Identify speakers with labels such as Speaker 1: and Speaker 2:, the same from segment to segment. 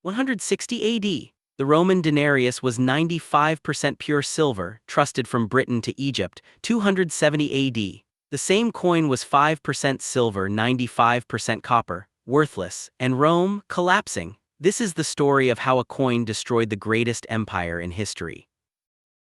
Speaker 1: 160 AD. The Roman denarius was 95% pure silver, trusted from Britain to Egypt. 270 AD. The same coin was 5% silver, 95% copper, worthless, and Rome collapsing. This is the story of how a coin destroyed the greatest empire in history.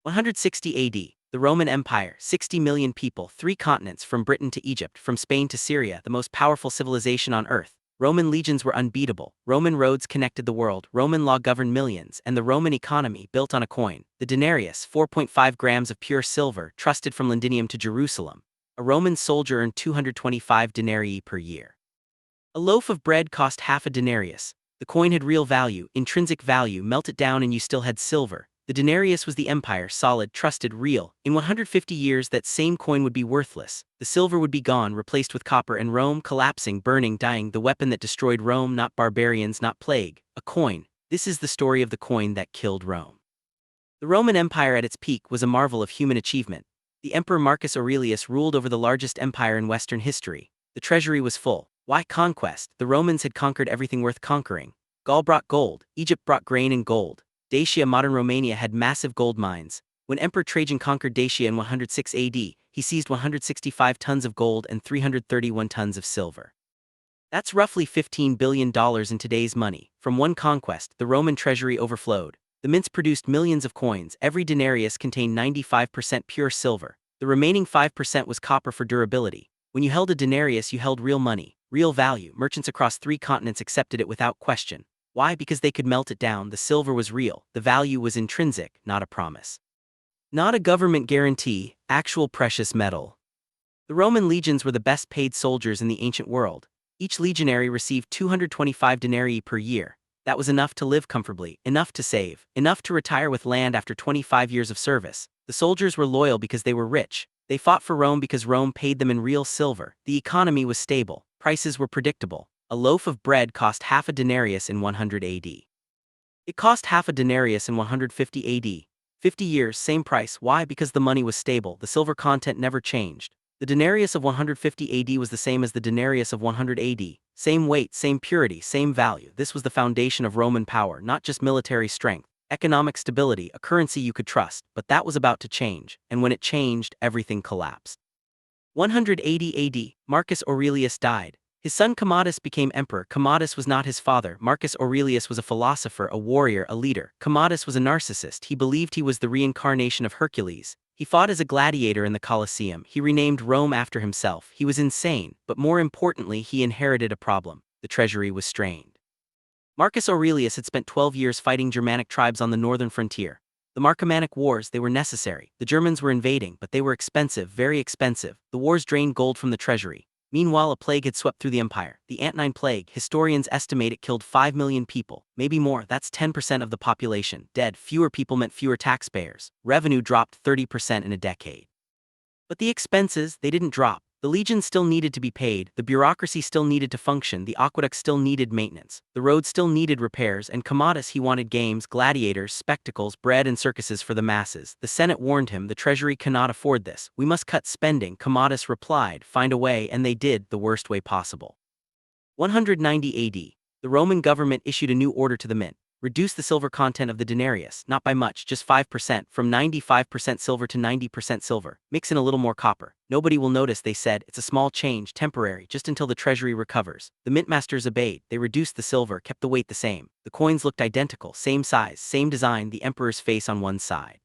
Speaker 1: 160 AD. The Roman Empire, 60 million people, 3 continents from Britain to Egypt, from Spain to Syria, the most powerful civilization on earth. Roman legions were unbeatable, Roman roads connected the world, Roman law governed millions, and the Roman economy built on a coin, the denarius, 4.5 grams of pure silver, trusted from Londinium to Jerusalem. A Roman soldier earned 225 denarii per year. A loaf of bread cost half a denarius. The coin had real value, intrinsic value. Melt it down and you still had silver. The denarius was the empire, solid, trusted, real. In 150 years that same coin would be worthless. The silver would be gone, replaced with copper, and Rome collapsing, burning, dying. The weapon that destroyed Rome, not barbarians, not plague. A coin. This is the story of the coin that killed Rome. The Roman Empire at its peak was a marvel of human achievement. The Emperor Marcus Aurelius ruled over the largest empire in Western history. The treasury was full. Why conquest? The Romans had conquered everything worth conquering. Gaul brought gold, Egypt brought grain and gold. Dacia, modern Romania, had massive gold mines. When Emperor Trajan conquered Dacia in 106 AD, he seized 165 tons of gold and 331 tons of silver. That's roughly $15 billion in today's money. From one conquest, the Roman treasury overflowed. The mints produced millions of coins. Every denarius contained 95% pure silver. The remaining 5% was copper for durability. When you held a denarius, you held real money, real value. Merchants across 3 continents accepted it without question. Why? Because they could melt it down. The silver was real. The value was intrinsic, not a promise. Not a government guarantee, actual precious metal. The Roman legions were the best paid soldiers in the ancient world. Each legionary received 225 denarii per year. That was enough to live comfortably, enough to save, enough to retire with land after 25 years of service. The soldiers were loyal because they were rich. They fought for Rome because Rome paid them in real silver. The economy was stable. Prices were predictable. A loaf of bread cost half a denarius in 100 AD. It cost half a denarius in 150 AD. 50 years, same price. Why? Because the money was stable. The silver content never changed. The denarius of 150 AD was the same as the denarius of 100 AD. Same weight, same purity, same value. This was the foundation of Roman power, not just military strength, economic stability, a currency you could trust. But that was about to change, and when it changed, everything collapsed. 180 AD, Marcus Aurelius died. His son Commodus became emperor. Commodus was not his father. Marcus Aurelius was a philosopher, a warrior, a leader. Commodus was a narcissist. He believed he was the reincarnation of Hercules. He fought as a gladiator in the Colosseum. He renamed Rome after himself. He was insane, but more importantly, he inherited a problem. The treasury was strained. Marcus Aurelius had spent 12 years fighting Germanic tribes on the northern frontier. The Marcomannic Wars, they were necessary. The Germans were invading, but they were expensive, very expensive. The wars drained gold from the treasury. Meanwhile, a plague had swept through the empire. The Antonine Plague. Historians estimate it killed 5 million people. Maybe more. That's 10% of the population. Dead. Fewer people meant fewer taxpayers. Revenue dropped 30% in a decade. But the expenses, they didn't drop. The legions still needed to be paid, the bureaucracy still needed to function, the aqueducts still needed maintenance, the roads still needed repairs, and Commodus, he wanted games, gladiators, spectacles, bread and circuses for the masses. The Senate warned him, the treasury cannot afford this. We must cut spending. Commodus replied, find a way, and they did, the worst way possible. 190 AD. The Roman government issued a new order to the mint. Reduce the silver content of the denarius, not by much, just 5%, from 95% silver to 90% silver. Mix in a little more copper. Nobody will notice, they said. It's a small change, temporary, just until the treasury recovers. The mintmasters obeyed. They reduced the silver, kept the weight the same. The coins looked identical, same size, same design, the emperor's face on one side,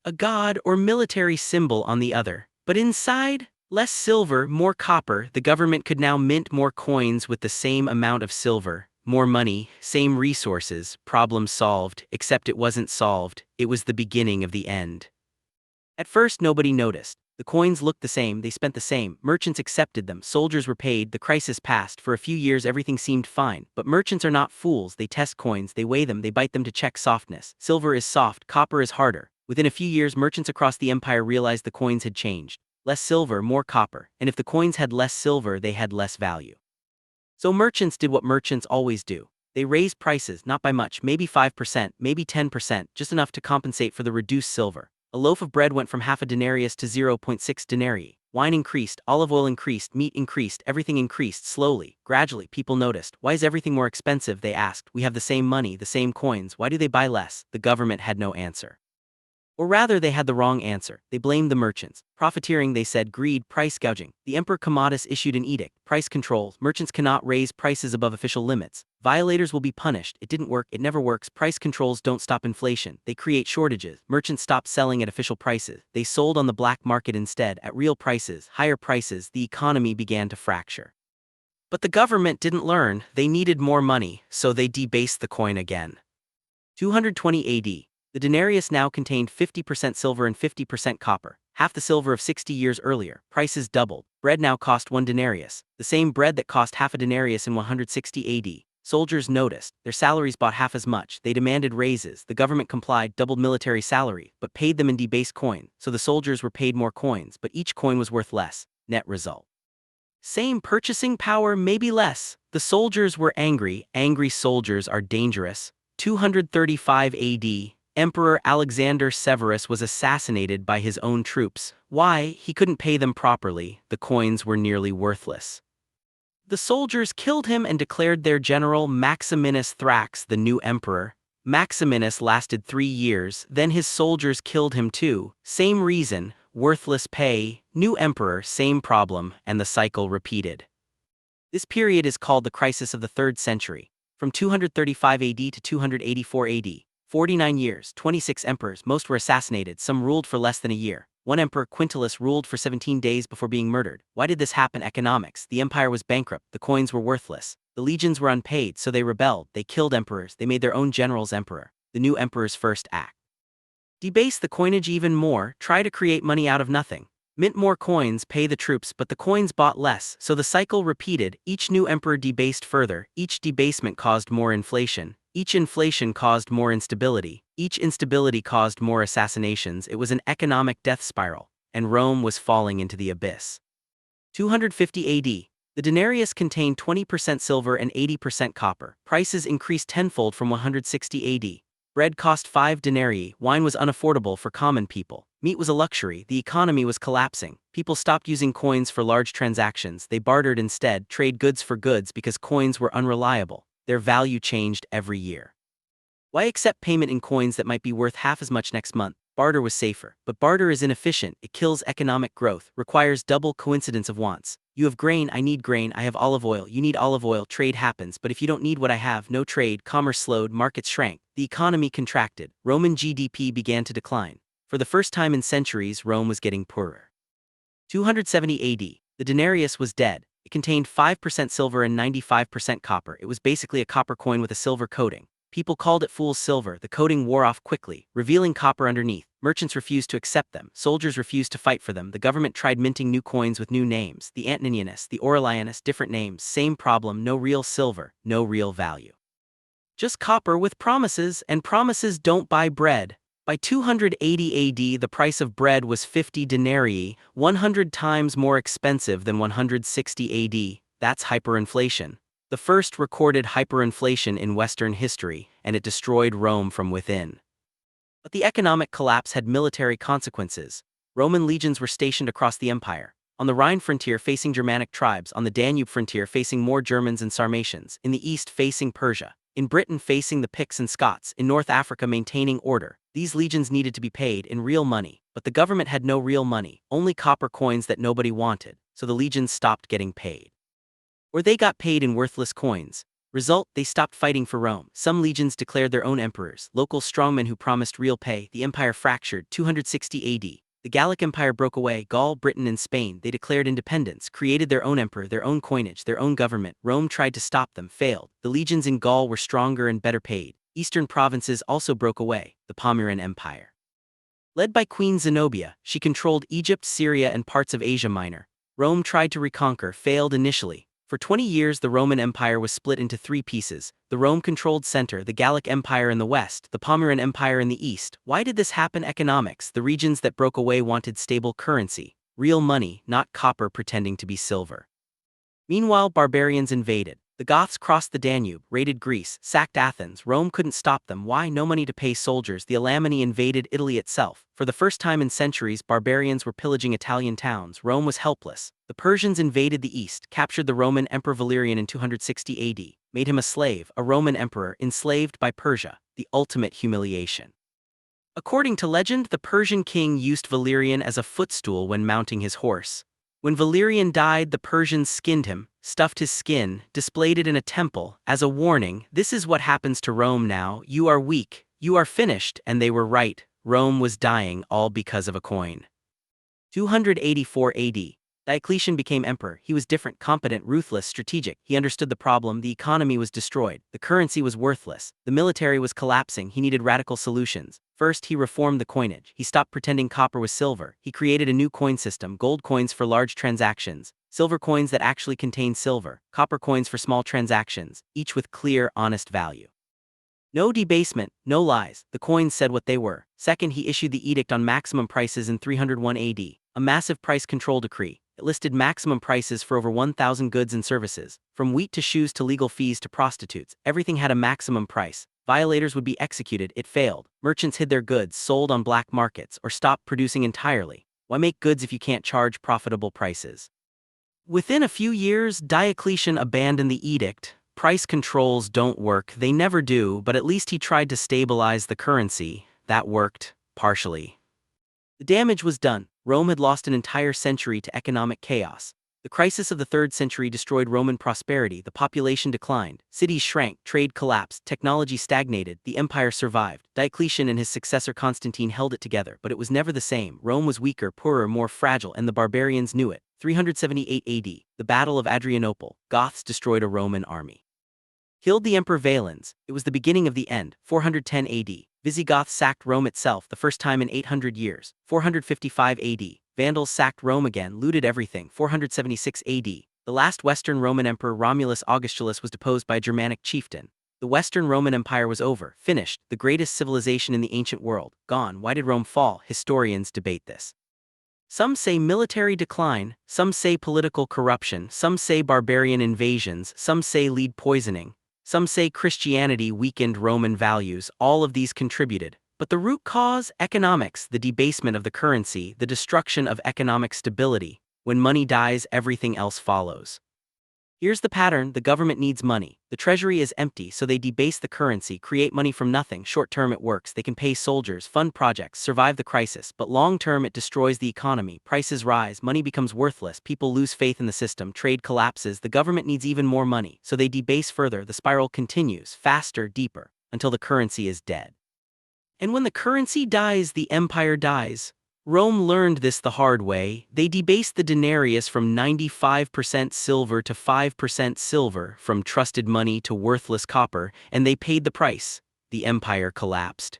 Speaker 1: a god or military symbol on the other. But inside, less silver, more copper. The government could now mint more coins with the same amount of silver. More money, same resources, problem solved, except it wasn't solved, it was the beginning of the end. At first nobody noticed. The coins looked the same, they spent the same, merchants accepted them, soldiers were paid, the crisis passed. For a few years everything seemed fine, but merchants are not fools, they test coins, they weigh them, they bite them to check softness. Silver is soft, copper is harder. Within a few years merchants across the empire realized the coins had changed. Less silver, more copper, and if the coins had less silver they had less value. So merchants did what merchants always do. They raised prices, not by much, maybe 5%, maybe 10%, just enough to compensate for the reduced silver. A loaf of bread went from half a denarius to 0.6 denarii. Wine increased, olive oil increased, meat increased, everything increased slowly. Gradually, people noticed. Why is everything more expensive? They asked. We have the same money, the same coins. Why do they buy less? The government had no answer. Or rather, they had the wrong answer. They blamed the merchants. Profiteering, they said, greed, price gouging. The Emperor Commodus issued an edict. Price control. Merchants cannot raise prices above official limits. Violators will be punished. It didn't work. It never works. Price controls don't stop inflation. They create shortages. Merchants stopped selling at official prices. They sold on the black market instead, at real prices, higher prices. The economy began to fracture. But the government didn't learn. They needed more money, so they debased the coin again. 220 AD. The denarius now contained 50% silver and 50% copper, half the silver of 60 years earlier. Prices doubled. Bread now cost 1 denarius, the same bread that cost half a denarius in 160 AD. Soldiers noticed. Their salaries bought half as much. They demanded raises. The government complied, doubled military salary, but paid them in debased coin, so the soldiers were paid more coins, but each coin was worth less. Net result. Same purchasing power, maybe less. The soldiers were angry. Angry soldiers are dangerous. 235 AD. Emperor Alexander Severus was assassinated by his own troops. Why? He couldn't pay them properly. The coins were nearly worthless. The soldiers killed him and declared their general Maximinus Thrax the new emperor. Maximinus lasted 3 years, then his soldiers killed him too. Same reason, worthless pay, new emperor, same problem, and the cycle repeated. This period is called the crisis of the 3rd century, from 235 AD to 284 AD. 49 years, 26 emperors, most were assassinated, some ruled for less than a year. One emperor, Quintillus, ruled for 17 days before being murdered. Why did this happen? Economics. The empire was bankrupt, the coins were worthless. The legions were unpaid, so they rebelled, they killed emperors, they made their own generals emperor. The new emperor's first act. Debase the coinage even more, try to create money out of nothing. Mint more coins, pay the troops, but the coins bought less, so the cycle repeated. Each new emperor debased further, each debasement caused more inflation. Each inflation caused more instability, each instability caused more assassinations. It was an economic death spiral, and Rome was falling into the abyss. 250 AD. The denarius contained 20% silver and 80% copper. Prices increased tenfold from 160 AD. Bread cost 5 denarii, wine was unaffordable for common people. Meat was a luxury, the economy was collapsing. People stopped using coins for large transactions, they bartered instead, trade goods for goods because coins were unreliable. Their value changed every year. Why accept payment in coins that might be worth half as much next month? Barter was safer, but barter is inefficient, it kills economic growth, requires double coincidence of wants. You have grain, I need grain, I have olive oil, you need olive oil, trade happens, but if you don't need what I have, no trade, commerce slowed, markets shrank, the economy contracted, Roman GDP began to decline. For the first time in centuries, Rome was getting poorer. 270 AD. The denarius was dead. It contained 5% silver and 95% copper. It was basically a copper coin with a silver coating. People called it fool's silver. The coating wore off quickly, revealing copper underneath. Merchants refused to accept them. Soldiers refused to fight for them. The government tried minting new coins with new names. The Antoninianus, the Aurelianus, different names. Same problem, no real silver, no real value. Just copper with promises, and promises don't buy bread. By 280 AD, the price of bread was 50 denarii, 100 times more expensive than 160 AD. That's hyperinflation. The first recorded hyperinflation in Western history, and it destroyed Rome from within. But the economic collapse had military consequences. Roman legions were stationed across the empire. On the Rhine frontier facing Germanic tribes, on the Danube frontier facing more Germans and Sarmatians, in the east facing Persia, in Britain facing the Picts and Scots, in North Africa maintaining order. These legions needed to be paid in real money, but the government had no real money, only copper coins that nobody wanted, so the legions stopped getting paid. Or they got paid in worthless coins. Result, they stopped fighting for Rome. Some legions declared their own emperors, local strongmen who promised real pay. The empire fractured. 260 AD. The Gallic Empire broke away. Gaul, Britain, and Spain, they declared independence, created their own emperor, their own coinage, their own government. Rome tried to stop them, failed. The legions in Gaul were stronger and better paid. Eastern provinces also broke away, the Pomeranian Empire. Led by Queen Zenobia, she controlled Egypt, Syria, and parts of Asia Minor. Rome tried to reconquer, failed initially. For 20 years the Roman Empire was split into 3 pieces, the Rome-controlled center, the Gallic Empire in the west, the Pomeranian Empire in the east. Why did this happen? Economics. The regions that broke away wanted stable currency, real money, not copper pretending to be silver. Meanwhile, barbarians invaded. The Goths crossed the Danube, raided Greece, sacked Athens. Rome couldn't stop them. Why? No money to pay soldiers. The Alemanni invaded Italy itself. For the first time in centuries, barbarians were pillaging Italian towns. Rome was helpless. The Persians invaded the east, captured the Roman Emperor Valerian in 260 AD, made him a slave, a Roman emperor enslaved by Persia, the ultimate humiliation. According to legend, the Persian king used Valerian as a footstool when mounting his horse. When Valerian died, the Persians skinned him, stuffed his skin, displayed it in a temple, as a warning. This is what happens to Rome now. You are weak, you are finished, and they were right. Rome was dying, all because of a coin. 284 AD. Diocletian became emperor. He was different, competent, ruthless, strategic. He understood the problem. The economy was destroyed. The currency was worthless. The military was collapsing. He needed radical solutions. First, he reformed the coinage. He stopped pretending copper was silver. He created a new coin system: gold coins for large transactions, silver coins that actually contain silver, copper coins for small transactions, each with clear, honest value. No debasement, no lies. The coins said what they were. Second, he issued the Edict on Maximum Prices in 301 AD, a massive price control decree. It listed maximum prices for over 1,000 goods and services, from wheat to shoes to legal fees to prostitutes. Everything had a maximum price. Violators would be executed. It failed. Merchants hid their goods, sold on black markets, or stopped producing entirely. Why make goods if you can't charge profitable prices? Within a few years, Diocletian abandoned the edict. Price controls don't work. They never do, but at least he tried to stabilize the currency. That worked, partially. The damage was done. Rome had lost an entire century to economic chaos. The crisis of the 3rd century destroyed Roman prosperity. The population declined, cities shrank, trade collapsed, technology stagnated. The empire survived. Diocletian and his successor Constantine held it together, but it was never the same. Rome was weaker, poorer, more fragile, and the barbarians knew it. 378 AD, the Battle of Adrianople. Goths destroyed a Roman army. Killed the Emperor Valens. It was the beginning of the end. 410 AD. Visigoths sacked Rome itself, the first time in 800 years. 455 AD. Vandals sacked Rome again, looted everything. 476 AD. The last Western Roman emperor Romulus Augustulus was deposed by a Germanic chieftain. The Western Roman Empire was over, finished, the greatest civilization in the ancient world, gone. Why did Rome fall? Historians debate this. Some say military decline, some say political corruption, some say barbarian invasions, some say lead poisoning, some say Christianity weakened Roman values. All of these contributed. But the root cause? Economics, the debasement of the currency, the destruction of economic stability. When money dies, everything else follows. Here's the pattern: the government needs money. The treasury is empty, so they debase the currency, create money from nothing. Short term it works, they can pay soldiers, fund projects, survive the crisis, but long term it destroys the economy. Prices rise, money becomes worthless, people lose faith in the system, trade collapses, the government needs even more money, so they debase further. The spiral continues, faster, deeper, until the currency is dead. And when the currency dies, the empire dies. Rome learned this the hard way. They debased the denarius from 95% silver to 5% silver, from trusted money to worthless copper, and they paid the price. The empire collapsed.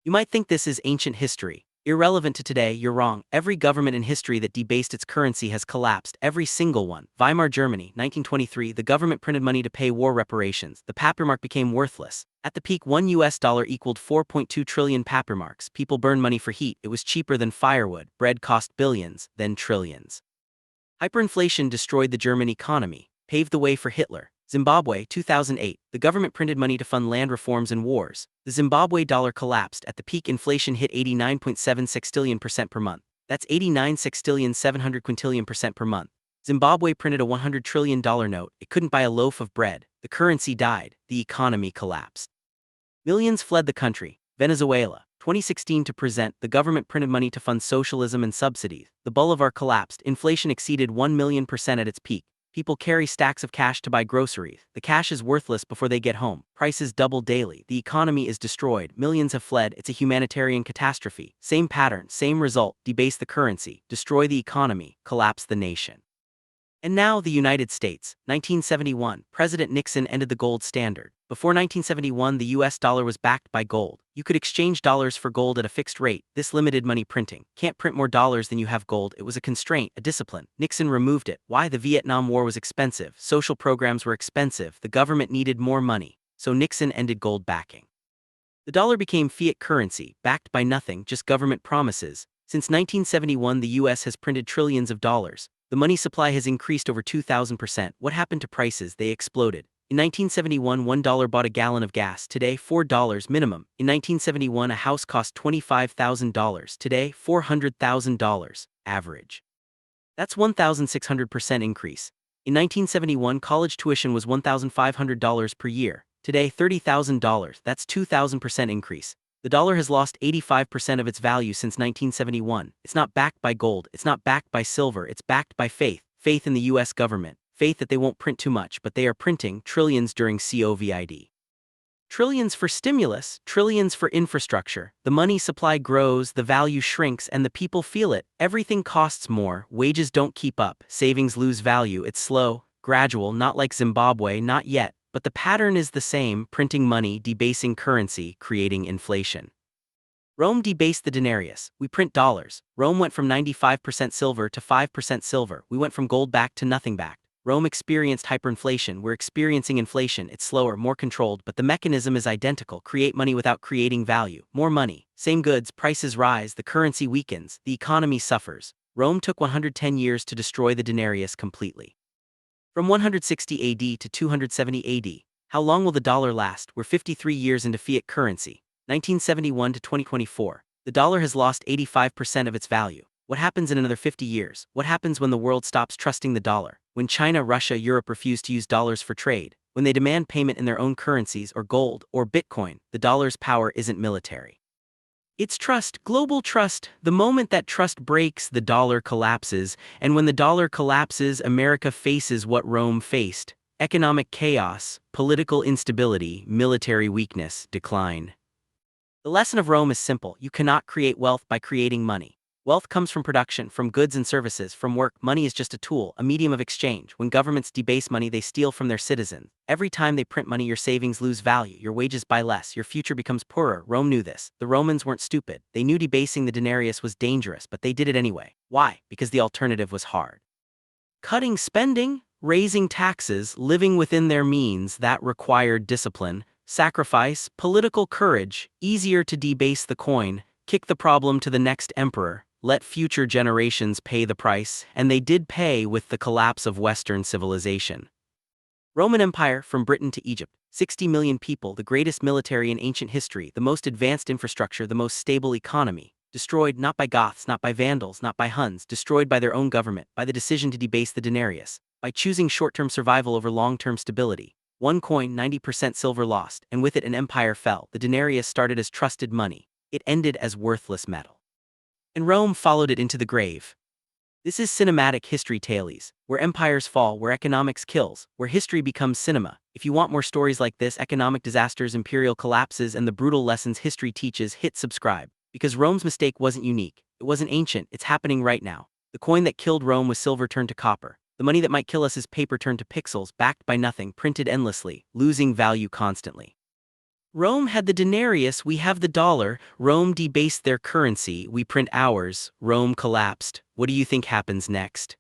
Speaker 1: You might think this is ancient history, irrelevant to today. You're wrong. Every government in history that debased its currency has collapsed, every single one. Weimar Germany, 1923, the government printed money to pay war reparations. The Papiermark became worthless. At the peak, $1 equaled 4.2 trillion Papiermarks. People burned money for heat. It was cheaper than firewood. Bread cost billions, then trillions. Hyperinflation destroyed the German economy, paved the way for Hitler. Zimbabwe, 2008, the government printed money to fund land reforms and wars. The Zimbabwe dollar collapsed. At the peak, inflation hit 89.7 sextillion% per month. That's 89 sextillion 700 quintillion% per month. Zimbabwe printed a $100 trillion note. It couldn't buy a loaf of bread. The currency died. The economy collapsed. Millions fled the country. Venezuela, 2016, to present, the government printed money to fund socialism and subsidies. The bolivar collapsed. Inflation exceeded 1,000,000% at its peak. People carry stacks of cash to buy groceries. The cash is worthless before they get home. Prices double daily. The economy is destroyed. Millions have fled. It's a humanitarian catastrophe. Same pattern, same result. Debase the currency, destroy the economy, collapse the nation. And now the United States. 1971, President Nixon ended the gold standard. Before 1971, the US dollar was backed by gold. You could exchange dollars for gold at a fixed rate. This limited money printing. Can't print more dollars than you have gold. It was a constraint, a discipline. Nixon removed it. Why? The Vietnam War was expensive. Social programs were expensive. The government needed more money. So Nixon ended gold backing. The dollar became fiat currency, backed by nothing, just government promises. Since 1971, the US has printed trillions of dollars. The money supply has increased over 2,000%. What happened to prices? They exploded. In 1971, $1 bought a gallon of gas. Today, $4 minimum. In 1971, a house cost $25,000. Today, $400,000 average. That's 1,600% increase. In 1971, college tuition was $1,500 per year. Today, $30,000. That's 2,000% increase. The dollar has lost 85% of its value since 1971. It's not backed by gold, it's not backed by silver, it's backed by faith. Faith in the US government. Faith that they won't print too much, but they are printing trillions during COVID. Trillions for stimulus, trillions for infrastructure. The money supply grows, the value shrinks, and the people feel it. Everything costs more, wages don't keep up, savings lose value. It's slow, gradual, not like Zimbabwe, not yet. But the pattern is the same: printing money, debasing currency, creating inflation. Rome debased the denarius. We print dollars. Rome went from 95% silver to 5% silver. We went from gold back to nothing back. Rome experienced hyperinflation. We're experiencing inflation. It's slower, more controlled, but the mechanism is identical. Create money without creating value. More money. Same goods, prices rise, the currency weakens, the economy suffers. Rome took 110 years to destroy the denarius completely. From 160 AD to 270 AD, how long will the dollar last? We're 53 years into fiat currency. 1971 to 2024, the dollar has lost 85% of its value. What happens in another 50 years? What happens when the world stops trusting the dollar? When China, Russia, Europe refuse to use dollars for trade? When they demand payment in their own currencies or gold or Bitcoin? The dollar's power isn't military. It's trust, global trust. The moment that trust breaks, the dollar collapses. And when the dollar collapses, America faces what Rome faced: economic chaos, political instability, military weakness, decline. The lesson of Rome is simple: you cannot create wealth by creating money. Wealth comes from production, from goods and services, from work. Money is just a tool, a medium of exchange. When governments debase money, they steal from their citizens. Every time they print money, your savings lose value, your wages buy less, your future becomes poorer. Rome knew this. The Romans weren't stupid. They knew debasing the denarius was dangerous, but they did it anyway. Why? Because the alternative was hard. Cutting spending, raising taxes, living within their means, that required discipline, sacrifice, political courage. Easier to debase the coin, kick the problem to the next emperor, let future generations pay the price, and they did pay with the collapse of Western civilization. Roman Empire, from Britain to Egypt, 60 million people, the greatest military in ancient history, the most advanced infrastructure, the most stable economy. Destroyed not by Goths, not by Vandals, not by Huns, destroyed by their own government, by the decision to debase the denarius, by choosing short-term survival over long-term stability. One coin, 90% silver lost, and with it an empire fell. The denarius started as trusted money. It ended as worthless metal. And Rome followed it into the grave. This is cinematic history tales, where empires fall, where economics kills, where history becomes cinema. If you want more stories like this, economic disasters, imperial collapses, and the brutal lessons history teaches, hit subscribe. Because Rome's mistake wasn't unique. It wasn't ancient, it's happening right now. The coin that killed Rome was silver turned to copper. The money that might kill us is paper turned to pixels, backed by nothing, printed endlessly, losing value constantly. Rome had the denarius, we have the dollar. Rome debased their currency, we print ours. Rome collapsed. What do you think happens next?